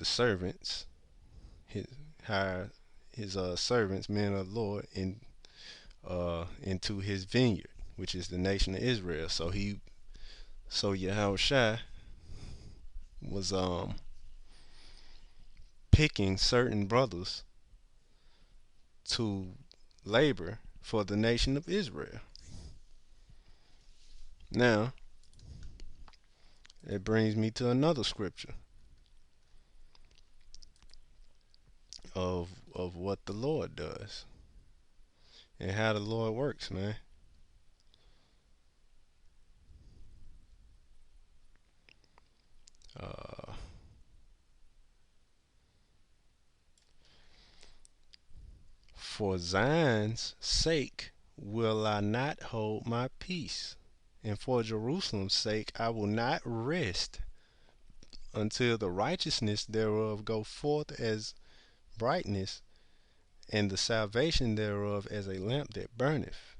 the servants, his hired his servants, men of the Lord, into his vineyard, which is the nation of Israel. So Yahushua was picking certain brothers to labor for the nation of Israel. Now, it brings me to another scripture of what the Lord does and how the Lord works, man. Uh, for Zion's sake will I not hold my peace, and for Jerusalem's sake I will not rest until the righteousness thereof go forth as brightness, and the salvation thereof as a lamp that burneth.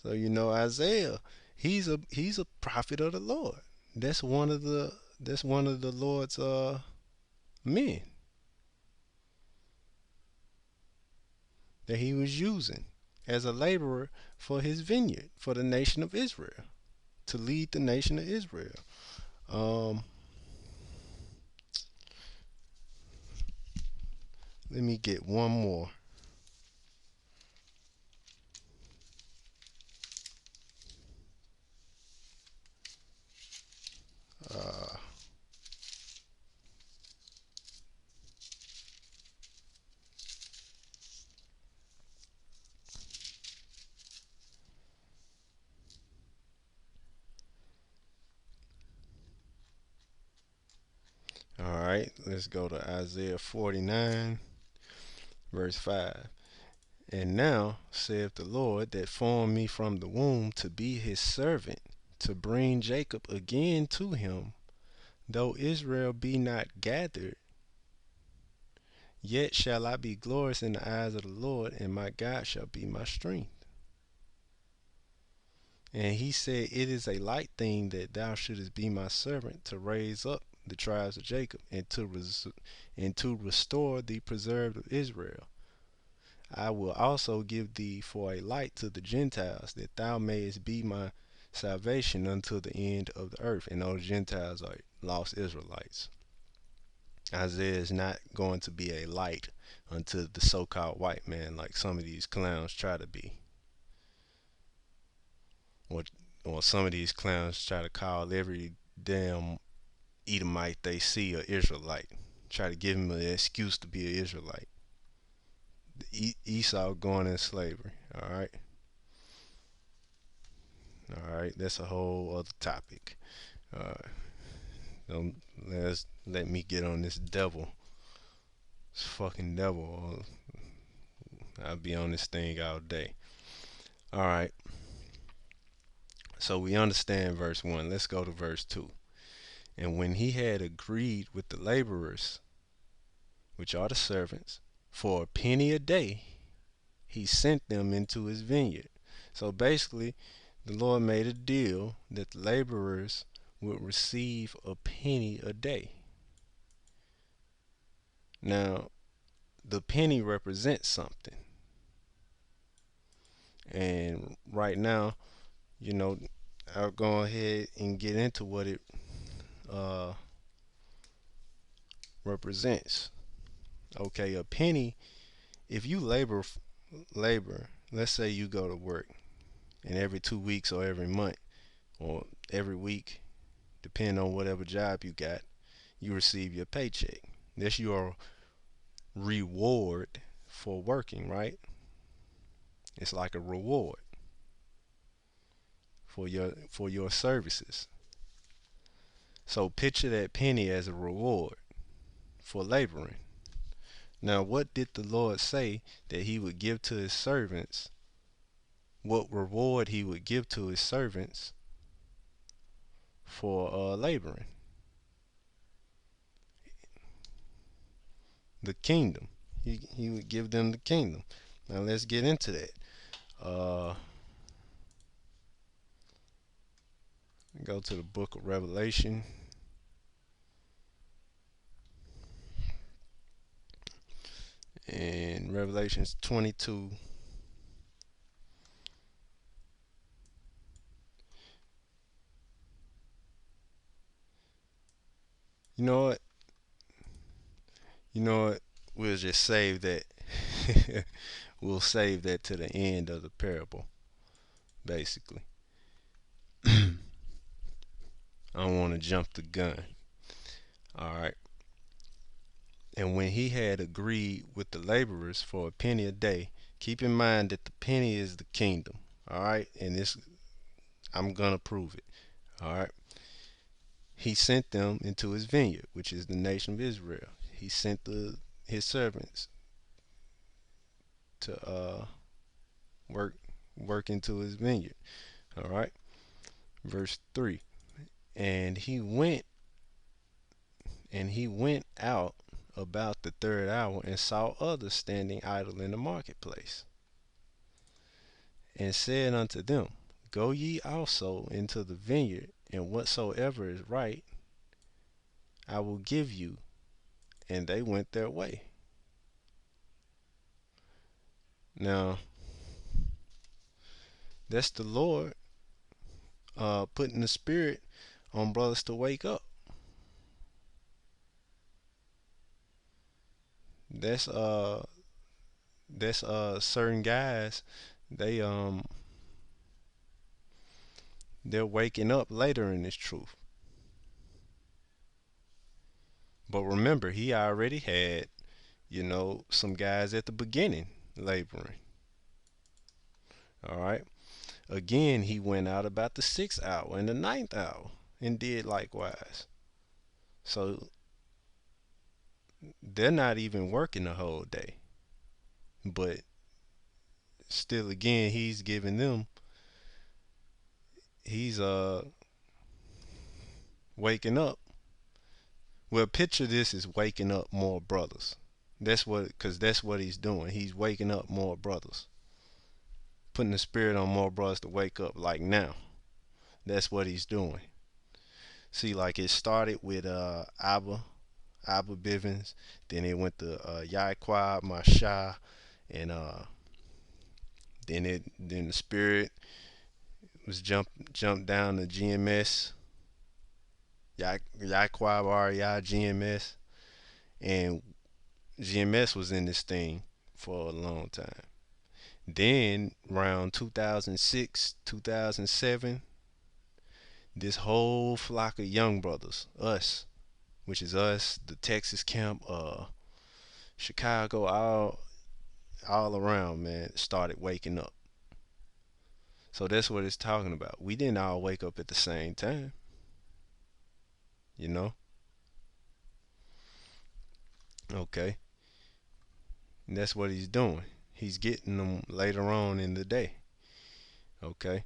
So Isaiah, he's a prophet of the Lord. That's one of the Lord's men that he was using as a laborer for his vineyard, for the nation of Israel, to lead the nation of Israel. Um, Let me get one more. Uh, all right, let's go to Isaiah 49, verse 5. And now, saith the Lord, that formed me from the womb to be his servant, to bring Jacob again to him. Though Israel be not gathered, yet shall I be glorious in the eyes of the Lord, and my God shall be my strength. And he said, it is a light thing that thou shouldest be my servant to raise up the tribes of Jacob, and to restore the preserved of Israel. I will also give thee for a light to the Gentiles, that thou mayest be my salvation unto the end of the earth. And those Gentiles are lost Israelites. Isaiah is not going to be a light unto the so-called white man like some of these clowns try to be. Or, or some of these clowns try to call every damn Edomite they see a Israelite. Try to give him an excuse to be an Israelite. Esau going in slavery. All right. All right. That's a whole other topic. Uh, don't let me get on this devil. This fucking devil. I'll be on this thing all day. All right. So we understand verse 1. Let's go to verse 2. And when he had agreed with the laborers, which are the servants, for a penny a day, he sent them into his vineyard. So basically, the Lord made a deal that the laborers would receive a penny a day. Now, the penny represents something. And right now, you know, I'll go ahead and get into what it uh, represents. Okay, a penny, if you labor, let's say you go to work, and every 2 weeks or every month or every week, depending on whatever job you got, you receive your paycheck. That's your reward for working, right? It's like a reward for your services. So picture that penny as a reward for laboring. Now, what did the Lord say that he would give to his servants? What reward he would give to his servants for laboring? The kingdom. He would give them the kingdom. Now let's get into that. Uh, Go to the book of Revelation. And Revelations 22. You know what? You know what? We'll just save that. We'll save that to the end of the parable, basically. I don't want to jump the gun. All right. And when he had agreed with the laborers for a penny a day, keep in mind that the penny is the kingdom. All right. And this, I'm going to prove it. All right. He sent them into his vineyard, which is the nation of Israel. He sent his servants to work work into his vineyard. All right. Verse 3. And he went out about the third hour and saw others standing idle in the marketplace, and said unto them, Go ye also into the vineyard, and whatsoever is right I will give you. And they went their way. Now, that's the Lord putting the spirit on brothers to wake up. That's certain guys, they they're waking up later in this truth. But remember, he already had, some guys at the beginning laboring. All right. Again, he went out about the sixth hour and the ninth hour and did likewise. So they're not even working the whole day. But still, again, he's giving them, he's waking up. Well, picture this as waking up more brothers. Because that's what he's doing. He's waking up more brothers, putting the spirit on more brothers to wake up like now. That's what he's doing. See, like it started with Abba Bivens, then it went to Yaquab Masha, and then the spirit was jumped down to GMS, Yaquab REI GMS, and GMS was in this thing for a long time. Then around 2006, 2007, this whole flock of young brothers, us, which is us, the Texas camp, Chicago, all around, man, started waking up. So that's what it's talking about. We didn't all wake up at the same time, you know? Okay. And that's what he's doing. He's getting them later on in the day. Okay.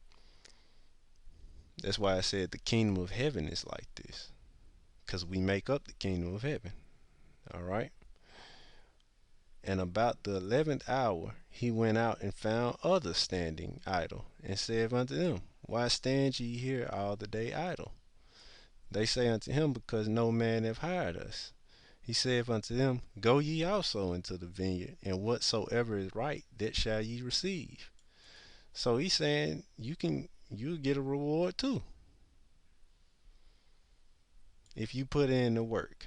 That's why I said the kingdom of heaven is like this. Because we make up the kingdom of heaven. All right. And about the 11th hour he went out and found others standing idle, and said unto them, Why stand ye here all the day idle? They say unto him, Because no man hath hired us. He saith unto them, Go ye also into the vineyard, and whatsoever is right, that shall ye receive. So he's saying you'll get a reward too if you put in the work.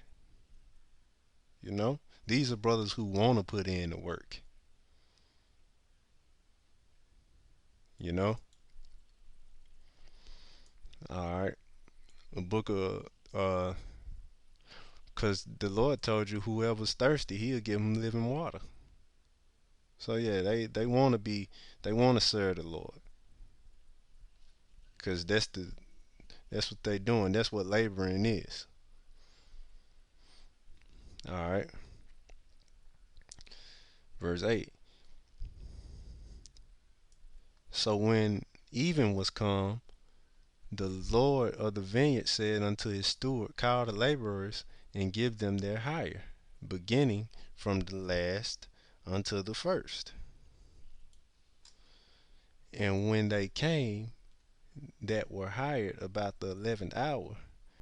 You know? These are brothers who want to put in the work. You know? Alright. A book of cause the Lord told you whoever's thirsty, he'll give them living water. So yeah, they wanna they wanna serve the Lord. Cause that's what they doing. That's what laboring is. Alright. Verse 8. So when even was come, the Lord of the vineyard said unto his steward, Call the laborers and give them their hire, beginning from the last unto the first. And when they came, that were hired about the 11th hour.